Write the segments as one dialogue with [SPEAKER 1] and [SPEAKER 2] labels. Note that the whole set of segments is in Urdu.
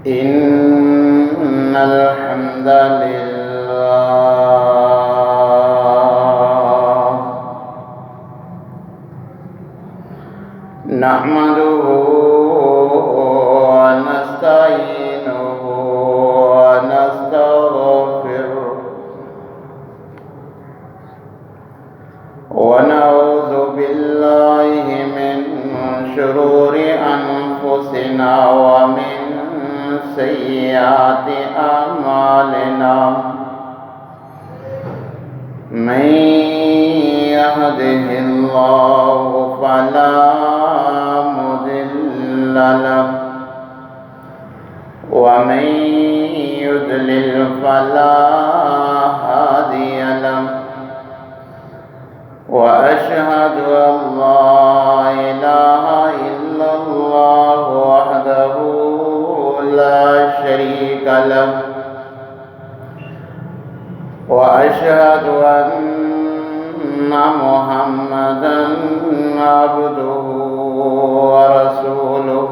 [SPEAKER 1] إن الحمد لله نحمده ونستعينه ونستغفره ونعوذ بالله من شرور أنفسنا ومن سيئات أعمالنا من يهده الله فلا مضل له ومن يضلل فلا هادي له وأشهد أن لا إله إلا الله وحده لا شريك له وأشهد أن محمدا عبده ورسوله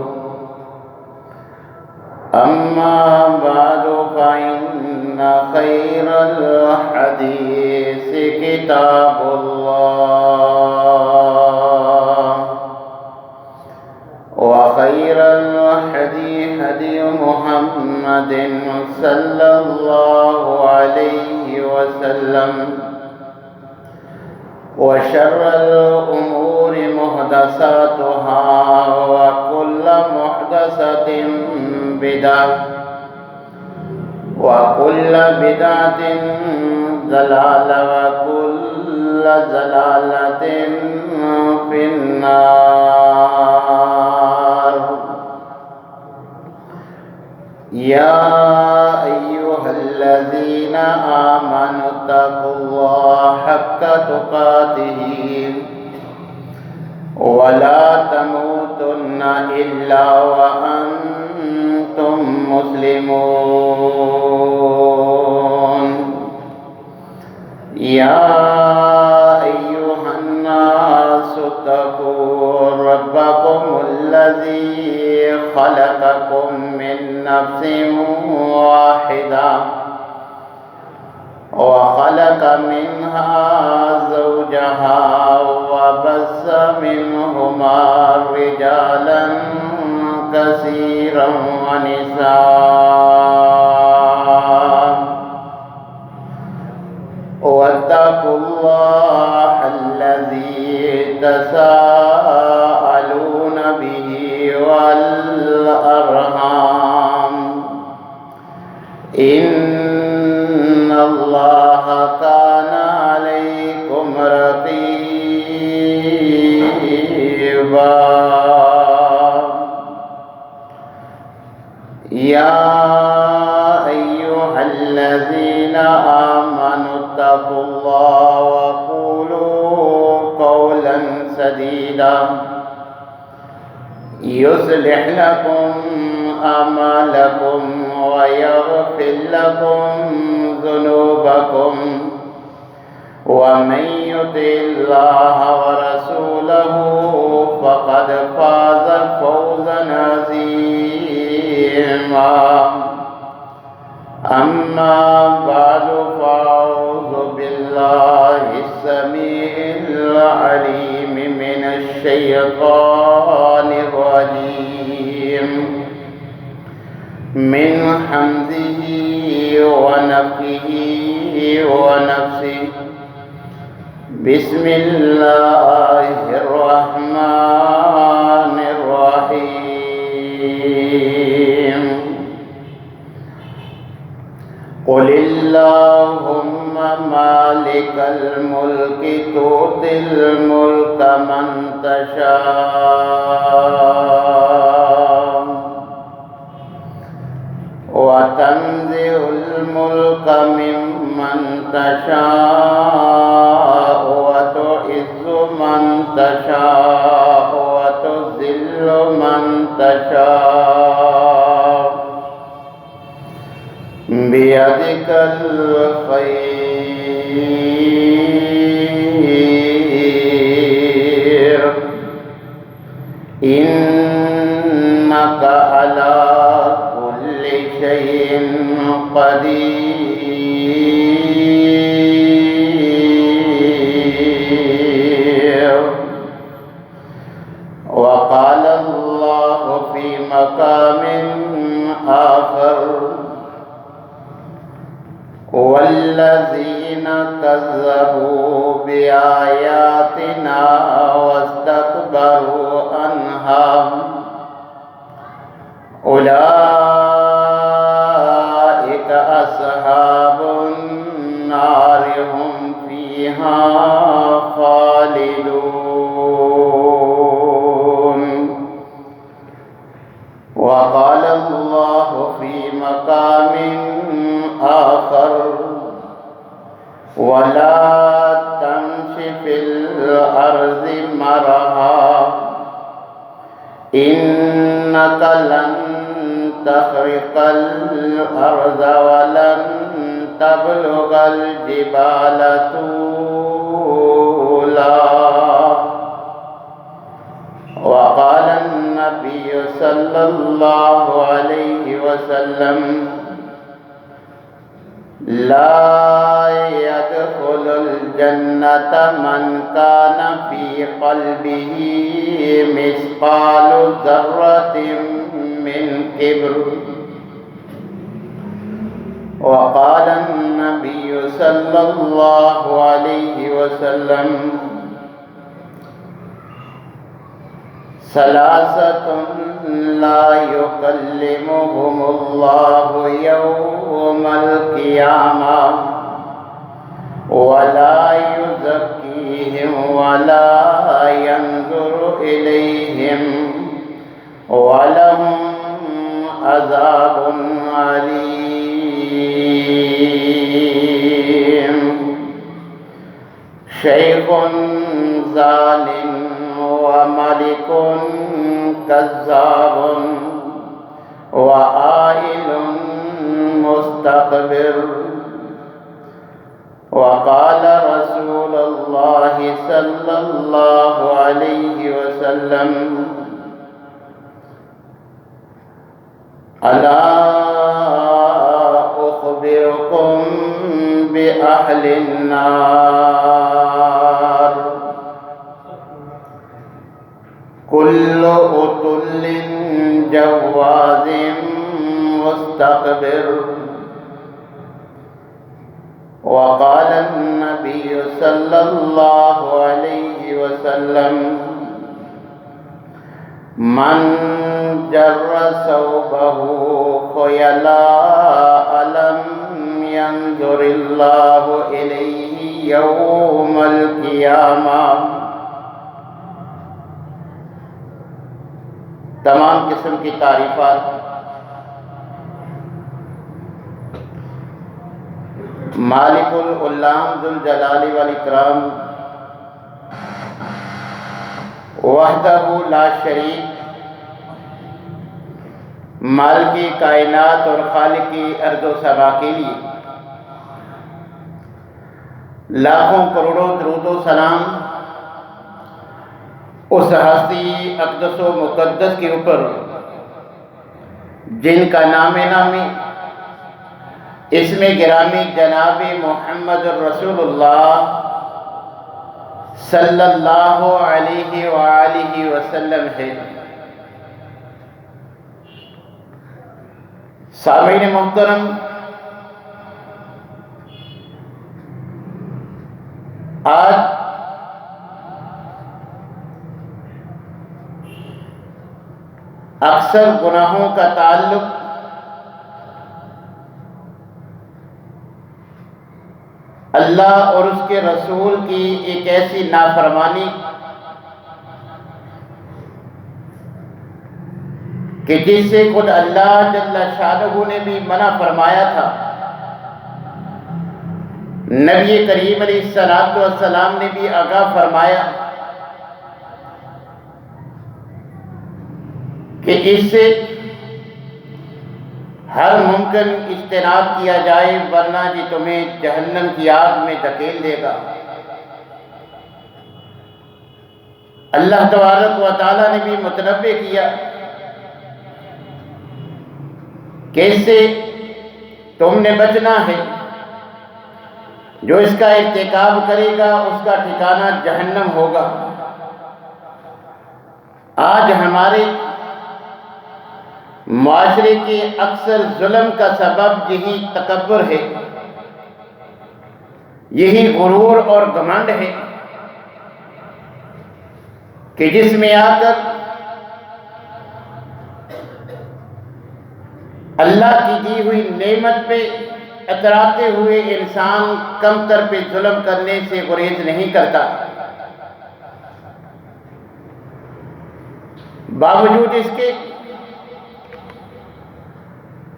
[SPEAKER 1] أما بعد فإن خير الحديث كتاب الله وخير الهدي هدي محمد صلى الله عليه وسلم وشر الأمور محدثاتها وكل محدثة بدعة وكل بدعة ضلالة وكل ضلالة في النار. يا أيها الذين آمنوا اتقوا الله حق تقاته ولا تموتن إلا وأنتم مسلمون. يا أيها الناس اتقوا ربكم الذي خلقكم من نفس واحدة وخلق منها زوجها وبث منهما رجالا كثيرا ونساء واتقوا الله الذي تساءلون به والأرحام إن الله كان عليكم رقيبا. يا أيها الذين آمنوا اتقوا الله وقولوا قولا سديدا يصلح لكم أعمالكم ويغفر لكم ذنوبكم ومن يطع الله ورسوله فقد فاز فوزا عظيما. أما بعد فأعوذ بالله السميع العليم من الشيطان الرجيم من حمده ونفخه ونفسه. بسم الله الرحمن الرحيم. قل اللهم مالك الملك تؤتي الملك من تشاء وتنزع الملك ممن تشاء وتعز من تشاء وتذل من تشاء بيدك الخير إنك على كل مقام آخر والذين كذبوا بآياتنا واستكبروا عنها أولئك أصحاب النار هم فيها خالدون. وقال الله في مقام آخر ولا تمش في الأرض مرحا إنك لن تخرق الأرض ولن تبلغ الجبال طولا. وقال النبي صلى الله عليه وسلم لا يدخل الجنة من كان في قلبه مثقال ذرة من كبر. وقال النبي صلى الله عليه وسلم ثلاثة لا يكلمهم الله يوم القيامة ولا يزكيهم ولا ينظر إليهم ولهم عذاب أليم. شيخ ظالم وملك كذاب وعائل مستكبر. وقال رسول الله صلى الله عليه وسلم ألا أخبركم بأهل النار كل عتل جواز مستكبر. وقال النبي صلى الله عليه وسلم من جر ثوبه خيلاء لم ينظر الله إليه يوم القيامة. تمام قسم کی تعریفات مالک العلام ذوالجلال والاکرام وحدہ لا شریک مالکی کائنات اور خالقی ارض و سما کے لیے لاکھوں کروڑوں درود و سلام اس ہستی اقدس و مقدس کے اوپر جن کا نام نامی اسم گرامی جناب محمد الرسول اللہ صلی اللہ علیہ وآلہ وسلم ہے۔ سامعین محترم، آج اکثر گناہوں کا تعلق اللہ اور اس کے رسول کی ایک ایسی نافرمانی کہ جس سے خود اللہ جل شانہ نے بھی منع فرمایا تھا، نبی کریم علیہ السلام نے بھی آگاہ فرمایا کہ اس سے ہر ممکن اجتناب کیا جائے ورنہ جی تمہیں جہنم کی آگ میں دھکیل دے گا۔ اللہ تبارک و تعالیٰ نے بھی متنبہ کیا کہ اس سے تم نے بچنا ہے، جو اس کا ارتکاب کرے گا اس کا ٹھکانہ جہنم ہوگا۔ آج ہمارے معاشرے کے اکثر ظلم کا سبب یہی تکبر ہے، یہی غرور اور گھمنڈ ہے کہ جس میں آ کر اللہ کی دی ہوئی نعمت پہ اتراتے ہوئے انسان کمتر پہ ظلم کرنے سے گریز نہیں کرتا، باوجود اس کے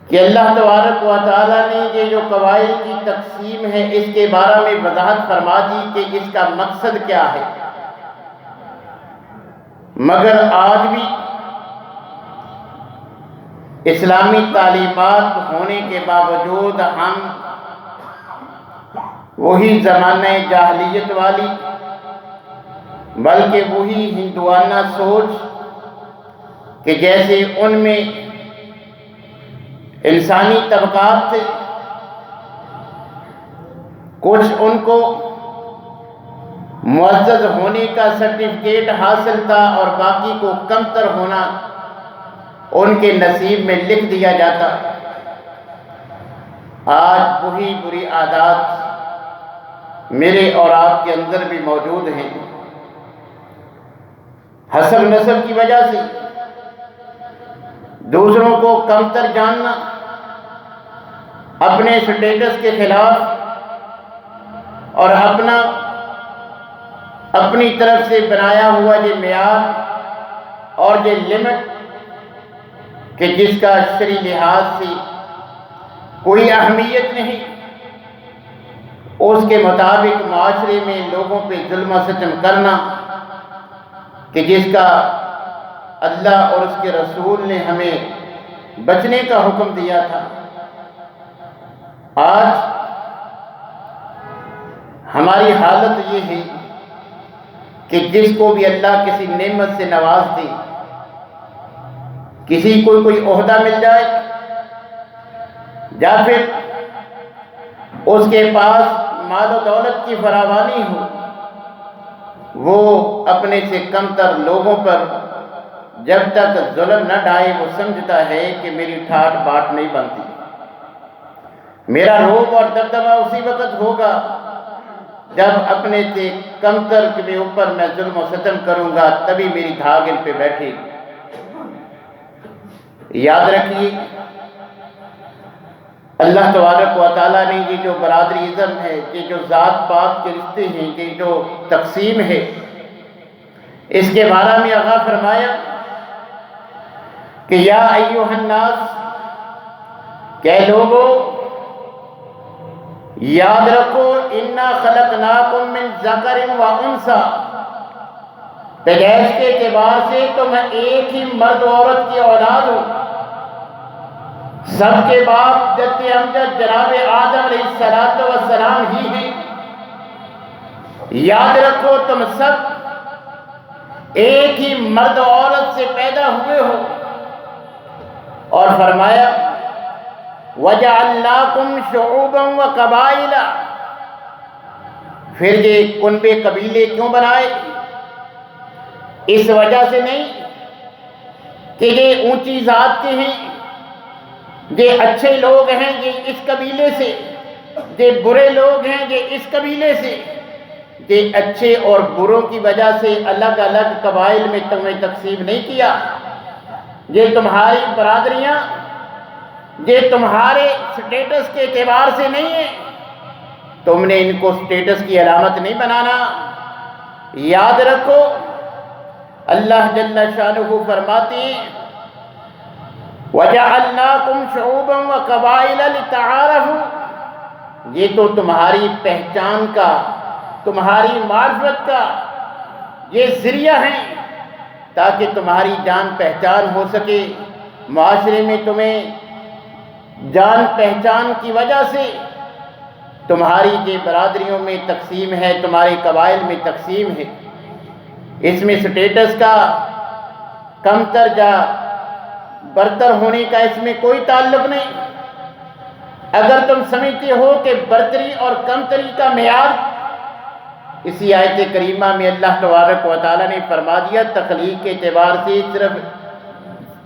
[SPEAKER 1] کہ اللہ تبارک و تعالیٰ نے یہ جو قبائل کی تقسیم ہے اس کے بارے میں وضاحت فرما دی کہ اس کا مقصد کیا ہے، مگر آج بھی اسلامی تعلیمات ہونے کے باوجود ہم وہی زمانہ جاہلیت والی بلکہ وہی ہندوانہ سوچ کہ جیسے ان میں انسانی طبقات تھے، کچھ ان کو معزز ہونے کا سرٹیفکیٹ حاصل تھا اور باقی کو کمتر ہونا ان کے نصیب میں لکھ دیا جاتا۔ آج وہی بری عادات میرے اور آپ کے اندر بھی موجود ہیں، حسب نسب کی وجہ سے دوسروں کو کمتر جاننا، اپنے سٹیٹس کے خلاف اور اپنی طرف سے بنایا ہوا یہ معیار اور یہ لمٹ کہ جس کا شرعی لحاظ سے کوئی اہمیت نہیں، اس کے مطابق معاشرے میں لوگوں پہ ظلم و ستم کرنا کہ جس کا اللہ اور اس کے رسول نے ہمیں بچنے کا حکم دیا تھا۔ آج ہماری حالت یہ ہے کہ جس کو بھی اللہ کسی نعمت سے نواز دے، کسی کو کوئی عہدہ مل جائے یا پھر اس کے پاس مال و دولت کی فراوانی ہو، وہ اپنے سے کمتر لوگوں پر جب تک ظلم نہ ڈھائے وہ سمجھتا ہے کہ میری ٹھاٹ باٹ نہیں بنتی، میرا روب اور دبدبہ اسی وقت ہوگا جب اپنے سے کمتر کے اوپر میں ظلم و ستم کروں گا، تبھی میری دھاگ ان پہ بیٹھے گی۔ یاد رکھیے اللہ تبارک و تعالیٰ نے یہ جو برادری ازم ہے، یہ جو ذات پات کے رشتے ہیں، یہ جو تقسیم ہے، اس کے بارے میں آغاز فرمایا کہ یا ایھا الناس، کہ لوگو یاد رکھو انا خلقناکم من ذکر و انثی، پیدائش کے اعتبار سے تم ایک ہی مرد و عورت کی اولاد ہو، سب کے باپ جد امجد جناب آدم علیہ السلام ہی ہیں۔ یاد رکھو تم سب ایک ہی مرد و عورت سے پیدا ہوئے ہو، اور فرمایا وَجَعَلْنَاكُمْ شُعُوبًا وَقَبَائِلَ، پھر یہ کنبے قبیلے کیوں بنائے؟ اس وجہ سے نہیں کہ یہ اونچی ذات کے ہیں، یہ اچھے لوگ ہیں یہ اس قبیلے سے، یہ برے لوگ ہیں یہ اس قبیلے سے، یہ اچھے اور بروں کی وجہ سے الگ الگ قبائل میں تمہیں تقسیم نہیں کیا، یہ تمہاری برادریاں یہ تمہارے سٹیٹس کے اعتبار سے نہیں ہے، تم نے ان کو سٹیٹس کی علامت نہیں بنانا۔ یاد رکھو اللہ جل شانہ فرماتے ہیں وَجَعَلْنَاكُمْ شُعُوبًا وَقَبَائِلَ لِتَعَارَفُوا، یہ تو تمہاری پہچان کا، تمہاری معرفت کا یہ ذریعہ ہیں تاکہ تمہاری جان پہچان ہو سکے، معاشرے میں تمہیں جان پہچان کی وجہ سے تمہاری یہ برادریوں میں تقسیم ہے، تمہارے قبائل میں تقسیم ہے، اس میں سٹیٹس کا کمتر یا برتر ہونے کا اس میں کوئی تعلق نہیں۔ اگر تم سمجھتے ہو کہ برتری اور کمتری کا معیار، اسی آیت کریمہ میں اللہ تبارک و تعالیٰ نے فرما دیا تخلیق کے اعتبار سے صرف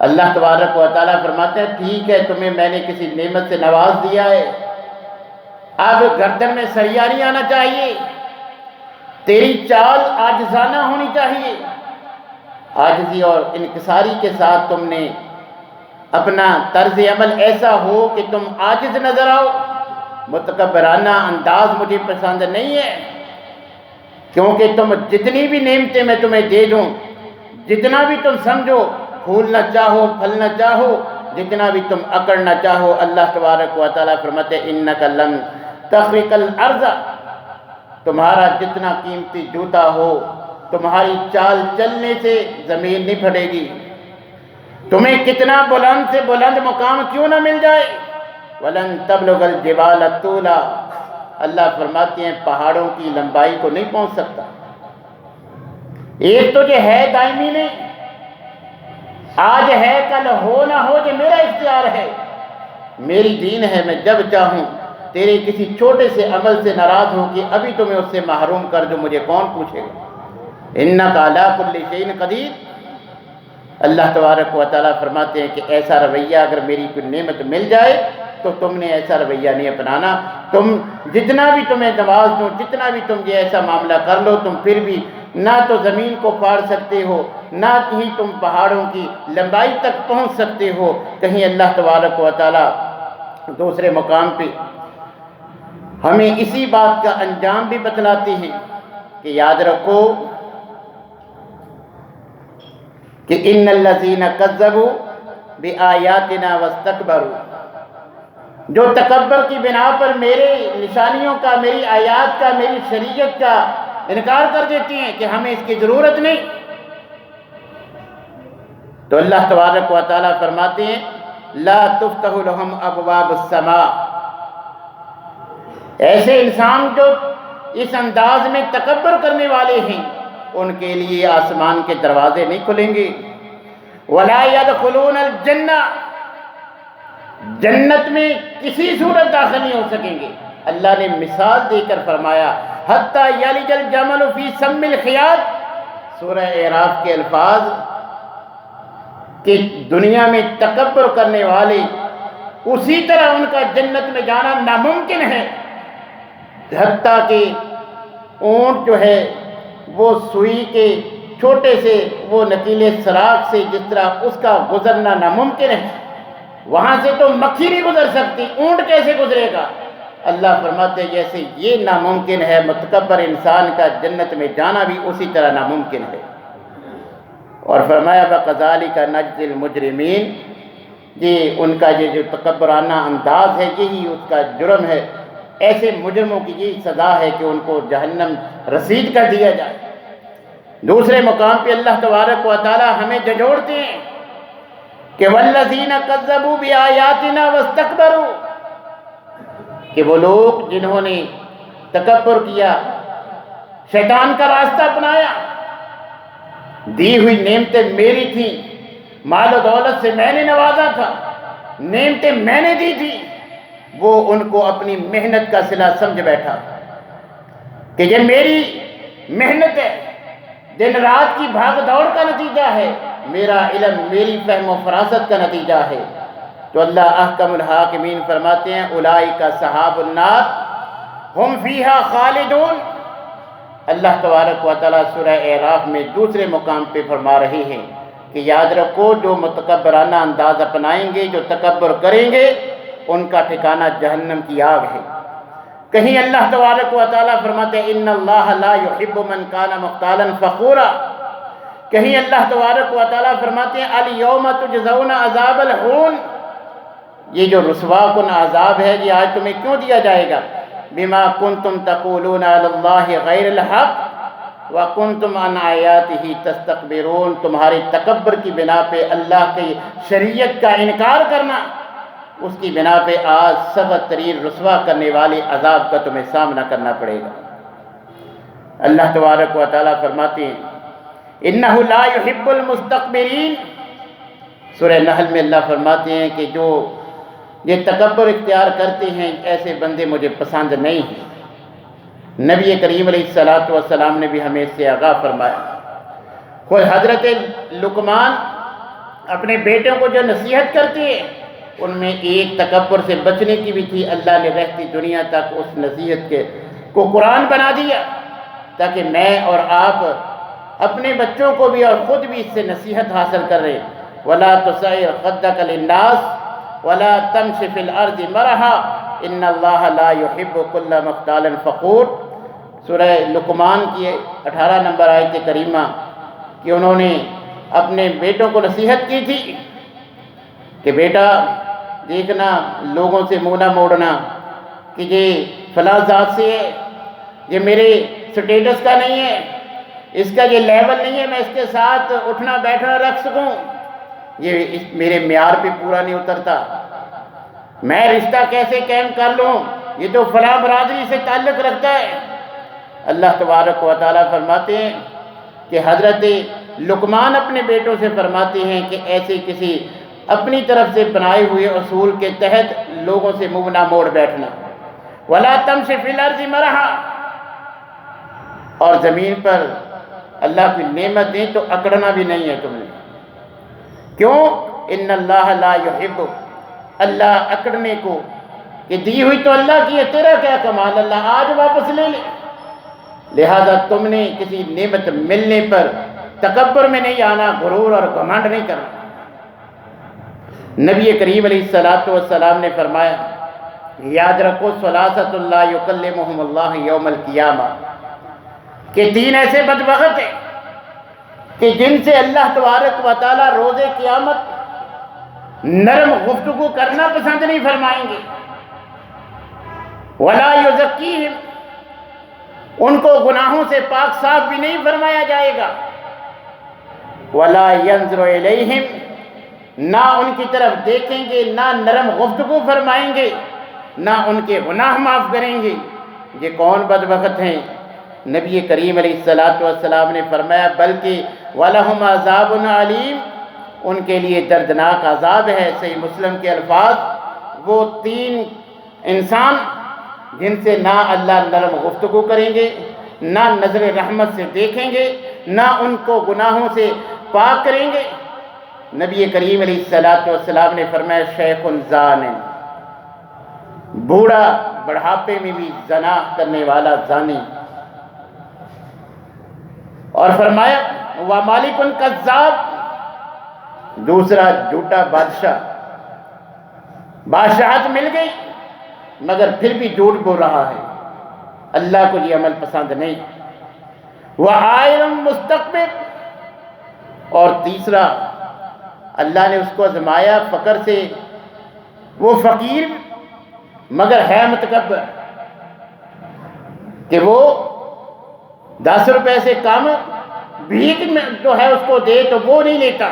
[SPEAKER 1] اللہ تبارک و تعالیٰ فرماتے ہیں ٹھیک ہے تمہیں میں نے کسی نعمت سے نواز دیا ہے، اب گردن میں سریا نہیں آنا چاہیے، تیری چال عاجزانہ ہونی چاہیے، عاجزی اور انکساری کے ساتھ تم نے اپنا طرز عمل ایسا ہو کہ تم عاجز نظر آؤ۔ متکبرانہ انداز مجھے پسند نہیں ہے، کیونکہ تم جتنی بھی نعمتیں میں تمہیں دے دوں، جتنا بھی تم سمجھو، پھولنا چاہو پھلنا چاہو، جتنا بھی تم اکڑنا چاہو، اللہ تبارک و تعالیٰ فرماتے انک لن تخرق الارض، تمہارا جتنا قیمتی جوتا ہو، تمہاری چال چلنے سے زمین نہیں پھٹے گی، تمہیں کتنا بلند سے بلند مقام کیوں نہ مل جائے، وَلَن تَبْلُغَ الْجِبَالَ طُولًا، اللہ فرماتے ہیں پہاڑوں کی لمبائی کو نہیں پہنچ سکتا۔ ایک تو جو ہے دائمی نہیں، آج ہے کل ہو نہ ہو، جو میرا اختیار ہے، میری دین ہے، میں جب چاہوں تیرے کسی چھوٹے سے عمل سے ناراض ہو کہ ابھی تمہیں اس سے محروم کر دوں، مجھے کون پوچھے گا۔ اِنَّكَ عَلَىٰ كُلِّ شَيْءٍ قَدِيرٌ، اللہ تبارک و تعالیٰ فرماتے ہیں کہ ایسا رویہ اگر میری کوئی نعمت مل جائے تو تم نے ایسا رویہ نہیں اپنانا، تم جتنا بھی تمہیں نواز دوں، جتنا بھی تم یہ ایسا معاملہ کر لو، تم پھر بھی نہ تو زمین کو پھاڑ سکتے ہو، نہ ہی تم پہاڑوں کی لمبائی تک پہنچ سکتے ہو۔ کہیں اللہ تبارک و تعالیٰ دوسرے مقام پہ ہمیں اسی بات کا انجام بھی بتلاتے ہیں کہ یاد رکھو کہ ان الذین کذبوا بآیاتنا واستکبروا، جو تکبر کی بنا پر میرے نشانیوں کا، میری آیات کا، میری شریعت کا انکار کر دیتی ہیں کہ ہمیں اس کی ضرورت نہیں، تو اللہ تبارک و تعالیٰ فرماتے ہیں لا تفتح لهم ابواب السماء، ایسے انسان جو اس انداز میں تکبر کرنے والے ہیں ان کے لیے آسمان کے دروازے نہیں کھلیں گے، ولا يدخلون الجنہ، جنت میں کسی صورت داخل نہیں ہو سکیں گے۔ اللہ نے مثال دے کر فرمایا حتی یلج الجمل فی سم الخیاط، سورہ اعراف کے الفاظ کہ دنیا میں تکبر کرنے والے اسی طرح ان کا جنت میں جانا ناممکن ہے، حتیٰ کہ اونٹ جو ہے وہ سوئی کے چھوٹے سے وہ نکیلے سراغ سے جس طرح اس کا گزرنا ناممکن ہے، وہاں سے تو مکھی نہیں گزر سکتی، اونٹ کیسے گزرے گا؟ اللہ فرماتے ہیں جیسے یہ ناممکن ہے، متکبر انسان کا جنت میں جانا بھی اسی طرح ناممکن ہے۔ اور فرمایا وَكَذَلِكَ نَجْزِي الْمُجْرِمِينَ، یہ ان کا یہ جو تکبرانہ انداز ہے یہی اس کا جرم ہے، ایسے مجرموں کی یہی سزا ہے کہ ان کو جہنم رسید کر دیا جائے۔ دوسرے مقام پہ اللہ تبارک و تعالی ہمیں جھنجھوڑتے ہیں کہ وَالَّذِينَ كَذَّبُوا بِآيَاتِنَا وَاسْتَكْبَرُوا، کہ وہ لوگ جنہوں نے تکبر کیا، شیطان کا راستہ اپنایا، دی ہوئی نعمتیں میری تھیں، مال و دولت سے میں نے نوازا تھا، نعمتیں میں نے دی تھی، وہ ان کو اپنی محنت کا صلہ سمجھ بیٹھا کہ یہ میری محنت ہے، دن رات کی بھاگ دوڑ کا نتیجہ ہے، میرا علم، میری فہم و فراست کا نتیجہ ہے۔ تو اللہ احکم الحاکمین فرماتے ہیں اولئک اصحاب النار ہم فیہا خالدون۔ اللہ تبارک و تعالیٰ سورہ اعراف میں دوسرے مقام پہ فرما رہے ہیں کہ یاد رکھو جو متکبرانہ انداز اپنائیں گے، جو تکبر کریں گے، ان کا ٹھکانہ جہنم کی آگ ہے۔ کہیں اللہ تبارک و تعالیٰ فرماتے ہیں ان اللہ لا يحب من کان مختالا فخورا، کہیں اللہ تبارک و تعالیٰ فرماتے ہیں الیوم تجزون عذاب الہون، یہ جو رسوا کن عذاب ہے یہ آج تمہیں کیوں دیا جائے گا؟ بما کنتم تقولون علی اللہ غیر الحق وکنتم عن آیاتہ تستکبرون، تمہارے تکبر کی بنا پہ اللہ کی شریعت کا انکار کرنا، اس کی بنا پہ آج سخت ترین رسوا کرنے والے عذاب کا تمہیں سامنا کرنا پڑے گا۔ اللہ تبارک و تعالیٰ فرماتے ہیں انہ لا يحب المستکبرین، سورہ نحل میں اللہ فرماتے ہیں کہ جو یہ تکبر اختیار کرتے ہیں ایسے بندے مجھے پسند نہیں ہیں۔ نبی کریم علیہ السلام نے بھی ہمیں اس سے آگاہ فرمایا۔ خود حضرت لقمان اپنے بیٹوں کو جو نصیحت کرتی ہے ان میں ایک تکبر سے بچنے کی بھی تھی۔ اللہ نے رہتی دنیا تک اس نصیحت کو قرآن بنا دیا تاکہ میں اور آپ اپنے بچوں کو بھی اور خود بھی اس سے نصیحت حاصل کر رہے ہیں۔ وَلَا تُسَعِّرْ خَدَّكَ لِلنَّاسِ وَلَا تَمْشِ فِي الْأَرْضِ مَرَحًا إِنَّ اللَّهَ لَا يُحِبُّ كُلَّ مُخْتَالٍ فَخُورٍ۔ سورہ لقمان کی 18 نمبر آیت کریمہ کہ انہوں نے اپنے بیٹوں کو نصیحت کی تھی کہ بیٹا دیکھنا، لوگوں سے منہ نہ موڑنا کہ یہ فلاں ذات سے ہے، یہ میرے سٹیٹس کا نہیں ہے، اس کا یہ لیول نہیں ہے میں اس کے ساتھ اٹھنا بیٹھنا رکھ سکوں، یہ میرے معیار پہ پورا نہیں اترتا، میں رشتہ کیسے قائم کر لوں، یہ تو فلاں برادری سے تعلق رکھتا ہے۔ اللہ تبارک و تعالیٰ فرماتے ہیں کہ حضرت لقمان اپنے بیٹوں سے فرماتے ہیں کہ ایسے کسی اپنی طرف سے بنائے ہوئے اصول کے تحت لوگوں سے منہ نہ موڑ بیٹھنا۔ وَلَا تَمْشِ فِي الْأَرْضِ مَرَحًا، اور زمین پر اللہ کی نعمت دیں تو اکڑنا بھی نہیں ہے تم نے۔ کیوں؟ اِنَّ اللَّهَ لَا يُحِبُّ، اللہ اکڑنے کو کہ دی ہوئی تو اللہ کی ہے، تیرا کیا کمال، اللہ آج واپس لے لے۔ لہذا تم نے کسی نعمت ملنے پر تکبر میں نہیں آنا، غرور اور گھمنڈ نہیں کرنا۔ نبی کریم علیہ السلام نے فرمایا یاد رکھو ثلاثۃ لا یکلمہم اللہ یوم القیامہ، کہ تین ایسے بدبخت ہیں کہ جن سے اللہ تبارک و تعالیٰ روز قیامت نرم گفتگو کرنا پسند نہیں فرمائیں گے۔ ولا یزکیہم، ان کو گناہوں سے پاک صاف بھی نہیں فرمایا جائے گا۔ ولا ینظر الیہم، نہ ان کی طرف دیکھیں گے، نہ نرم گفتگو فرمائیں گے، نہ ان کے گناہ معاف کریں گے۔ یہ کون بدبخت ہیں؟ نبی کریم علیہ السلام نے فرمایا بلکہ وَلَهُمْ عَذَابٌ عَلِيمٌ، ان کے لیے دردناک عذاب ہے۔ صحیح مسلم کے الفاظ، وہ تین انسان جن سے نہ اللہ نرم گفتگو کریں گے، نہ نظر رحمت سے دیکھیں گے، نہ ان کو گناہوں سے پاک کریں گے۔ نبی کریم علیہ السلام نے فرمایا شیخ زان، بوڑھا بڑھاپے میں بھی زنا کرنے والا زانی، اور فرمایا وَمَالِكٌ كَذَّابٌ، دوسرا جھوٹا بادشاہ، بادشاہت مل گئی مگر پھر بھی جھوٹ بول رہا ہے، اللہ کو یہ عمل پسند نہیں۔ وَعَائِلٌ مُسْتَكْبِرٌ، اور تیسرا اللہ نے اس کو آزمایا فقر سے، وہ فقیر مگر ہے متکبر، کہ وہ 10 روپے سے کم بھیک میں جو ہے اس کو دے تو وہ نہیں لیتا،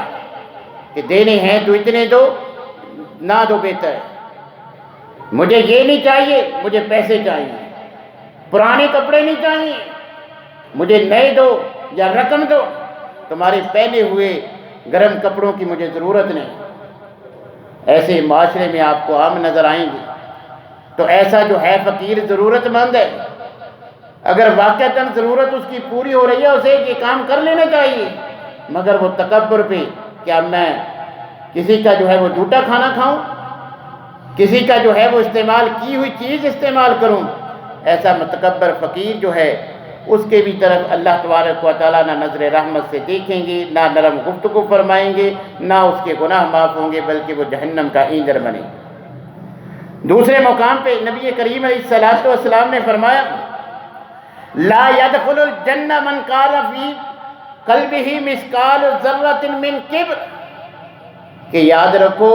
[SPEAKER 1] کہ دینے ہیں تو اتنے دو، نہ دو بہتر ہے، مجھے یہ نہیں چاہیے، مجھے پیسے چاہیے، پرانے کپڑے نہیں چاہیے، مجھے نئے دو یا رقم دو، تمہارے پہنے ہوئے گرم کپڑوں کی مجھے ضرورت نہیں۔ ایسے معاشرے میں آپ کو عام نظر آئیں گے۔ تو ایسا جو ہے فقیر ضرورت مند ہے، اگر واقعتاً ضرورت اس کی پوری ہو رہی ہے اسے یہ کام کر لینا چاہیے، مگر وہ تکبر پہ کیا میں کسی کا جو ہے وہ جھوٹا کھانا کھاؤں، کسی کا جو ہے وہ استعمال کی ہوئی چیز استعمال کروں، ایسا متکبر فقیر جو ہے اس کے بھی طرف اللہ تبارک و تعالیٰ نہ نظر رحمت سے دیکھیں گے، نہ نرم گفتگو فرمائیں گے، نہ اس کے گناہ معاف ہوں گے، بلکہ وہ جہنم کا ایندھن بنے۔ دوسرے مقام پہ نبی کریم علیہ السلام نے فرمایا لا يدخل الجنہ من کان فی قلبہ مثقال ذرۃ من کبر، کہ یاد رکھو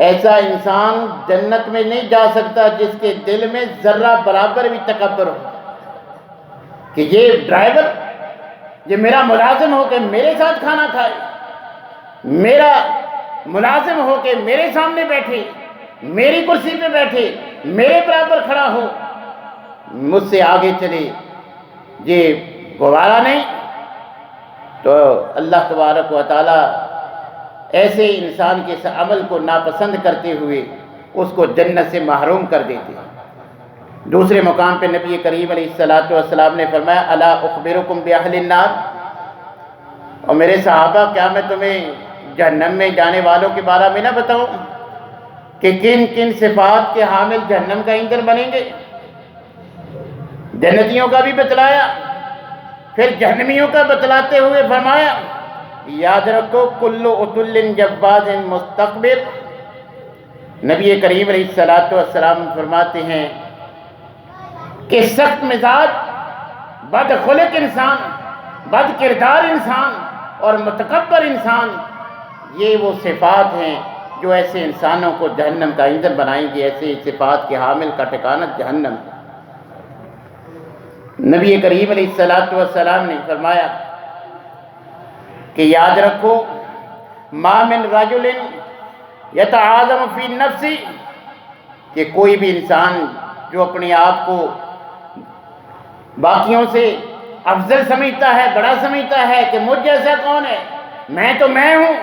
[SPEAKER 1] ایسا انسان جنت میں نہیں جا سکتا جس کے دل میں ذرہ برابر بھی تکبر ہو، کہ یہ ڈرائیور، یہ میرا ملازم ہو کے میرے ساتھ کھانا کھائے، میرا ملازم ہو کے میرے سامنے بیٹھے، میری کرسی پہ بیٹھے، میرے برابر کھڑا ہو، مجھ سے آگے چلے، یہ گوارا نہیں۔ تو اللہ تبارک و تعالی ایسے انسان کے اس عمل کو ناپسند کرتے ہوئے اس کو جنت سے محروم کر دیتے۔ دوسرے مقام پہ نبی کریم علیہ السلام نے فرمایا الا اخبرکم باہل النار، اور میرے صحابہ کیا میں تمہیں جہنم میں جانے والوں کے بارے میں نہ بتاؤں کہ کن کن صفات کے حامل جہنم کا ایندھن بنیں گے؟ جنتیوں کا بھی بتلایا، پھر جہنمیوں کا بتلاتے ہوئے فرمایا یاد رکھو کل عتل جبار مستکبر۔ نبی کریم علیہ السلام فرماتے ہیں کہ سخت مزاج، بد خلق انسان، بد کردار انسان اور متکبر انسان، یہ وہ صفات ہیں جو ایسے انسانوں کو جہنم کا ایندھن بنائیں گے۔ ایسے صفات کے حامل کا ٹھکانہ جہنم۔ نبی کریم علیہ السلام نے فرمایا کہ یاد رکھو ما من رجل یتعاظم فی نفسی، کہ کوئی بھی انسان جو اپنے آپ کو باقیوں سے افضل سمجھتا ہے، بڑا سمجھتا ہے کہ مجھ جیسا کون ہے، میں تو میں ہوں،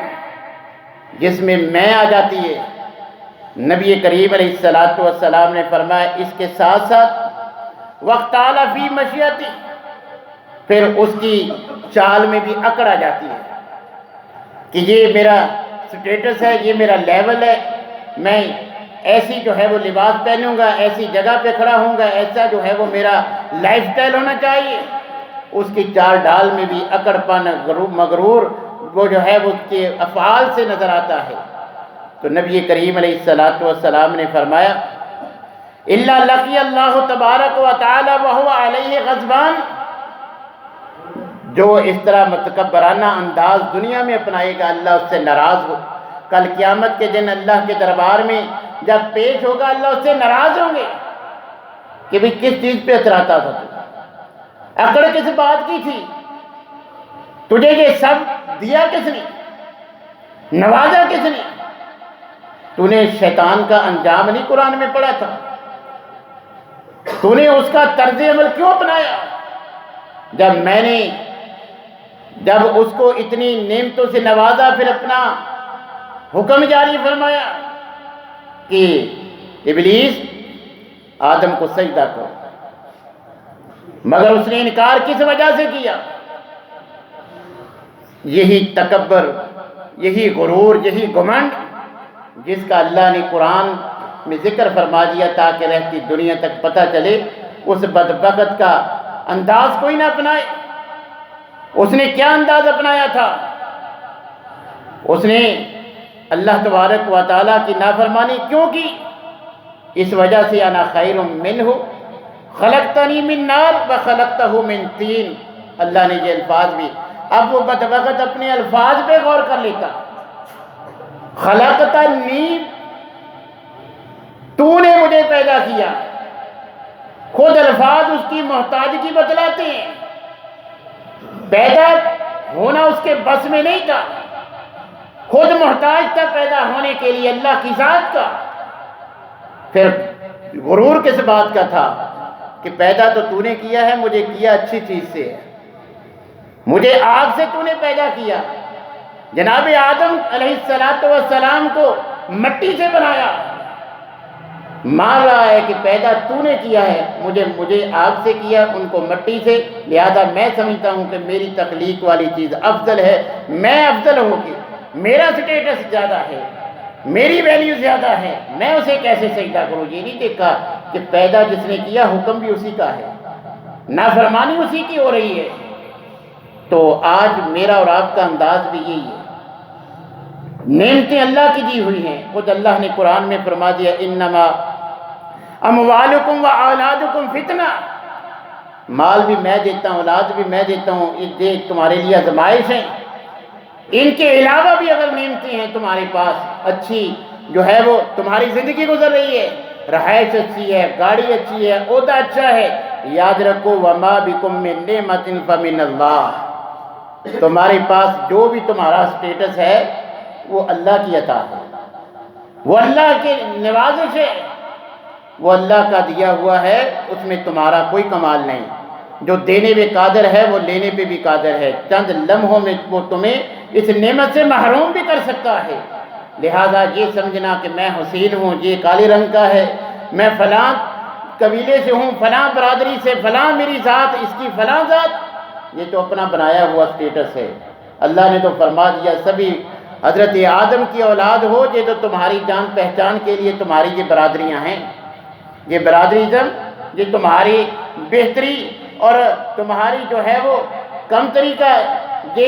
[SPEAKER 1] جس میں میں آ جاتی ہے، نبی کریم علیہ السلام نے فرمایا اس کے ساتھ ساتھ وقت اعلیٰ فی مشیتی، پھر اس کی چال میں بھی اکڑ آ جاتی ہے کہ یہ میرا سٹیٹس ہے، یہ میرا لیول ہے، میں ایسی جو ہے وہ لباس پہنوں گا، ایسی جگہ پہ کھڑا ہوں گا، ایسا جو ہے وہ میرا لائف سٹائل ہونا چاہیے۔ اس کی چال ڈال میں بھی اکڑ پن، مغرور وہ جو ہے وہ اس کے افعال سے نظر آتا ہے۔ تو نبی کریم علیہ السلام نے فرمایا الا لقی اللہ تبارک و تعالی وہو علیہ غضبان، جو اس طرح متکبرانہ انداز دنیا میں اپنائے گا اللہ اس سے ناراض ہو، کل قیامت کے دن اللہ کے دربار میں جب پیش ہوگا اللہ اس سے ناراض ہوں گے کہ بھی کس چیز پہ اتراتا تھا تو اکڑ کس بات کی تھی، تجھے یہ سب دیا کس نے، نوازا کس نے، تو نے شیطان کا انجام نہیں قرآن میں پڑھا تھا، تو نے اس کا طرز عمل کیوں اپنایا؟ جب اس کو اتنی نعمتوں سے نوازا، پھر اپنا حکم جاری فرمایا کہ ابلیس آدم کو سجدہ کرو، مگر اس نے انکار کس وجہ سے کیا؟ یہی تکبر، یہی غرور، یہی گھمنڈ جس کا اللہ نے قرآن میں ذکر فرما دیا تاکہ رہتی دنیا تک پتہ چلے اس بدبخت کا انداز کوئی نہ اپنائے۔ اس نے کیا انداز اپنایا تھا؟ اس نے اللہ تبارک و تعالیٰ کی نافرمانی کیوں کی؟ اس وجہ سے انا خیر منہ خلقتنی من نار وخلقتہ من طین، اللہ نے یہ الفاظ بھی، اب وہ بدبخت اپنے الفاظ پہ غور کر لیتا۔ خلقتنی، تو نے مجھے پیدا کیا، خود الفاظ اس کی محتاجگی بتلاتے ہیں، پیدا ہونا اس کے بس میں نہیں تھا، خود محتاج تھا پیدا ہونے کے لیے اللہ کی ذات کا۔ پھر غرور کس بات کا تھا کہ پیدا تو نے کیا ہے، مجھے کیا اچھی چیز سے ہے، مجھے آگ سے تو نے پیدا کیا، جناب آدم علیہ السلام کو مٹی سے بنایا، مان رہا ہے کہ پیدا تو نے کیا ہے، مجھے آگ سے کیا، ان کو مٹی سے، لہذا میں سمجھتا ہوں کہ میری تخلیق والی چیز افضل ہے، میں افضل ہوں گی، میرا سٹیٹس زیادہ ہے، میری ویلیو زیادہ ہے، میں اسے کیسے سجدہ کروں؟ یہ نہیں دیکھا کہ پیدا جس نے کیا حکم بھی اسی کا ہے، نافرمانی اسی کی ہو رہی ہے۔ تو آج میرا اور آپ کا انداز بھی یہی ہے، نعمتیں اللہ کی دی ہوئی ہیں، خود اللہ نے قرآن میں فرما دیا انما اموالکم و اولادکم فتنہ، مال بھی میں دیتا ہوں، اولاد بھی میں دیتا ہوں، یہ تمہارے لیے آزمائش ہیں، ان کے علاوہ بھی اگر نعمتیں ہیں تمہارے پاس، اچھی جو ہے وہ تمہاری زندگی گزر رہی ہے، رہائش اچھی ہے، گاڑی اچھی ہے، عہدہ اچھا ہے، یاد رکھو وما بکم من نعمت فمن اللہ، تمہارے پاس جو بھی تمہارا سٹیٹس ہے وہ اللہ کی عطا ہے، وہ اللہ کی نوازش ہے، وہ اللہ کا دیا ہوا ہے، اس میں تمہارا کوئی کمال نہیں، جو دینے پہ قادر ہے وہ لینے پہ بھی قادر ہے، چند لمحوں میں وہ تمہیں اس نعمت سے محروم بھی کر سکتا ہے۔ لہذا یہ سمجھنا کہ میں حسین ہوں، یہ کالے رنگ کا ہے، میں فلاں قبیلے سے ہوں، فلاں برادری سے، فلاں میری ذات، اس کی فلاں ذات، یہ تو اپنا بنایا ہوا سٹیٹس ہے۔ اللہ نے تو فرما دیا سبھی حضرت آدم کی اولاد ہو، یہ تو تمہاری جان پہچان کے لیے تمہاری یہ برادریاں ہیں، یہ برادریزم، یہ تمہاری بہتری اور تمہاری جو ہے وہ کم طریقہ، یہ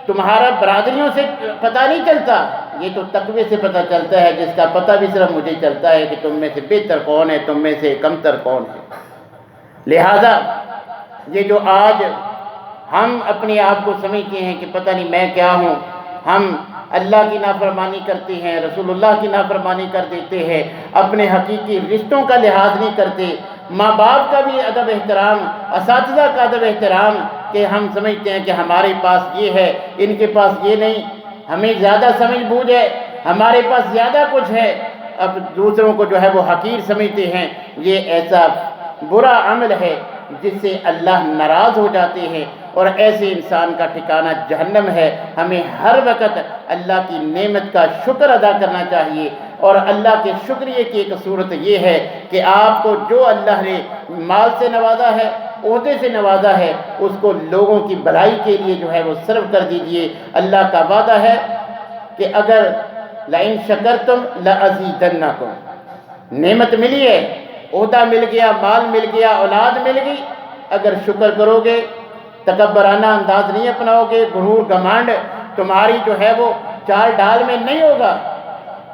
[SPEAKER 1] تمہارا برادریوں سے پتہ نہیں چلتا، یہ تو تقوی سے پتہ چلتا ہے، جس کا پتہ بھی صرف مجھے چلتا ہے کہ تم میں سے بہتر کون ہے، تم میں سے کمتر کون ہے۔ لہذا یہ جو آج ہم اپنے آپ کو سمجھتے ہیں کہ پتہ نہیں میں کیا ہوں، ہم اللہ کی نافرمانی کرتے ہیں، رسول اللہ کی نافرمانی کر دیتے ہیں، اپنے حقیقی رشتوں کا لحاظ نہیں کرتے، ماں باپ کا بھی ادب احترام، اساتذہ کا ادب احترام، کہ ہم سمجھتے ہیں کہ ہمارے پاس یہ ہے، ان کے پاس یہ نہیں، ہمیں زیادہ سمجھ بوجھ ہے، ہمارے پاس زیادہ کچھ ہے، اب دوسروں کو جو ہے وہ حقیر سمجھتے ہیں۔ یہ ایسا برا عمل ہے جس سے اللہ ناراض ہو جاتے ہیں، اور ایسے انسان کا ٹھکانہ جہنم ہے۔ ہمیں ہر وقت اللہ کی نعمت کا شکر ادا کرنا چاہیے، اور اللہ کے شکریہ کی ایک صورت یہ ہے کہ آپ کو جو اللہ نے مال سے نوازا ہے، عہدے سے نوازا ہے، اس کو لوگوں کی بھلائی کے لیے جو ہے وہ صرف کر دیجئے۔ اللہ کا وعدہ ہے کہ اگر لئن شکرتم لازیدنکم، نعمت ملی ہے، عہدہ مل گیا، مال مل گیا، اولاد مل گئی، اگر شکر کرو گے، تکبرانہ انداز نہیں اپناؤ گے، غرور گھمنڈ تمہاری جو ہے وہ چال ڈال میں نہیں ہوگا،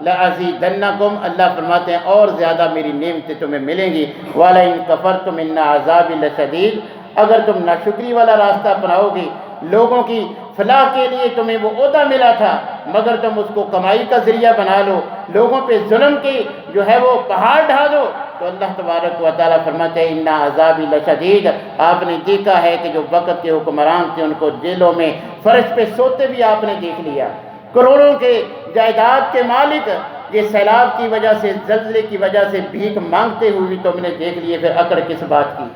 [SPEAKER 1] لازیدنکم، اللہ فرماتے ہیں اور زیادہ میری نعمتیں تمہیں ملیں گی۔ وَلَئِن كَفَرْتُمْ إِنَّ عَذَابِي لَشَدِيدٌ، اگر تم ناشکری والا راستہ اپناؤ گے، لوگوں کی فلاح کے لیے تمہیں وہ عہدہ ملا تھا مگر تم اس کو کمائی کا ذریعہ بنا لو، لوگوں پہ ظلم کی جو ہے وہ پہاڑ ڈھا دو، تو اللہ تبارک و تعالیٰ فرماتے ہیں اِنَّ عَذَابِي لَشَدِيدٌ۔ آپ نے دیکھا ہے کہ جو وقت کے حکمران تھے ان کو جیلوں میں فرش پہ سوتے بھی آپ نے دیکھ لیا، کروڑوں کے جائیداد کے مالک یہ سیلاب کی وجہ سے، زلزلے کی وجہ سے بھیک مانگتے ہوئے تو ہم نے دیکھ لیے۔ پھر اکڑ کس بات کی،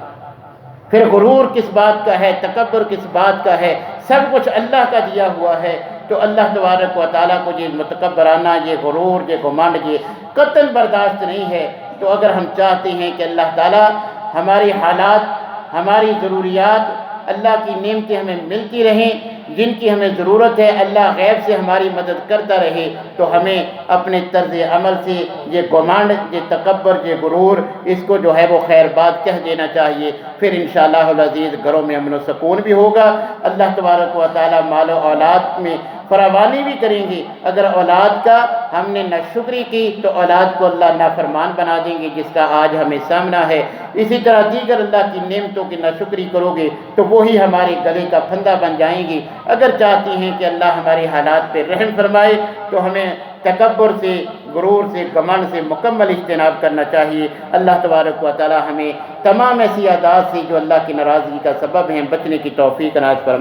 [SPEAKER 1] پھر غرور کس بات کا ہے، تکبر کس بات کا ہے، سب کچھ اللہ کا دیا ہوا ہے۔ تو اللہ تبارک و تعالیٰ کو یہ متکبرانہ، یہ غرور، یہ گھمنڈ، یہ قطعاً برداشت نہیں ہے۔ تو اگر ہم چاہتے ہیں کہ اللہ تعالیٰ ہماری حالات، ہماری ضروریات، اللہ کی نعمتیں ہمیں ملتی رہیں، جن کی ہمیں ضرورت ہے، اللہ غیب سے ہماری مدد کرتا رہے، تو ہمیں اپنے طرز عمل سے یہ گھمنڈ، یہ تکبر، یہ غرور، اس کو جو ہے وہ خیر بات کہہ دینا چاہیے۔ پھر انشاءاللہ العزیز گھروں میں امن و سکون بھی ہوگا، اللہ تبارک و تعالیٰ مال و اولاد میں فراوانی بھی کریں گے۔ اگر اولاد کا ہم نے ناشکری کی تو اولاد کو اللہ نافرمان بنا دیں گے، جس کا آج ہمیں سامنا ہے۔ اسی طرح دیگر اللہ کی نعمتوں کی ناشکری کرو گے تو وہی ہمارے گلے کا پھندا بن جائیں گی۔ اگر چاہتی ہیں کہ اللہ ہمارے حالات پہ رحم فرمائے تو ہمیں تکبر سے، غرور سے، گھمنڈ سے مکمل اجتناب کرنا چاہیے۔ اللہ تبارک و تعالی ہمیں تمام ایسی عادات سے جو اللہ کی ناراضگی کا سبب ہیں بچنے کی توفیق عنایت فرمائے۔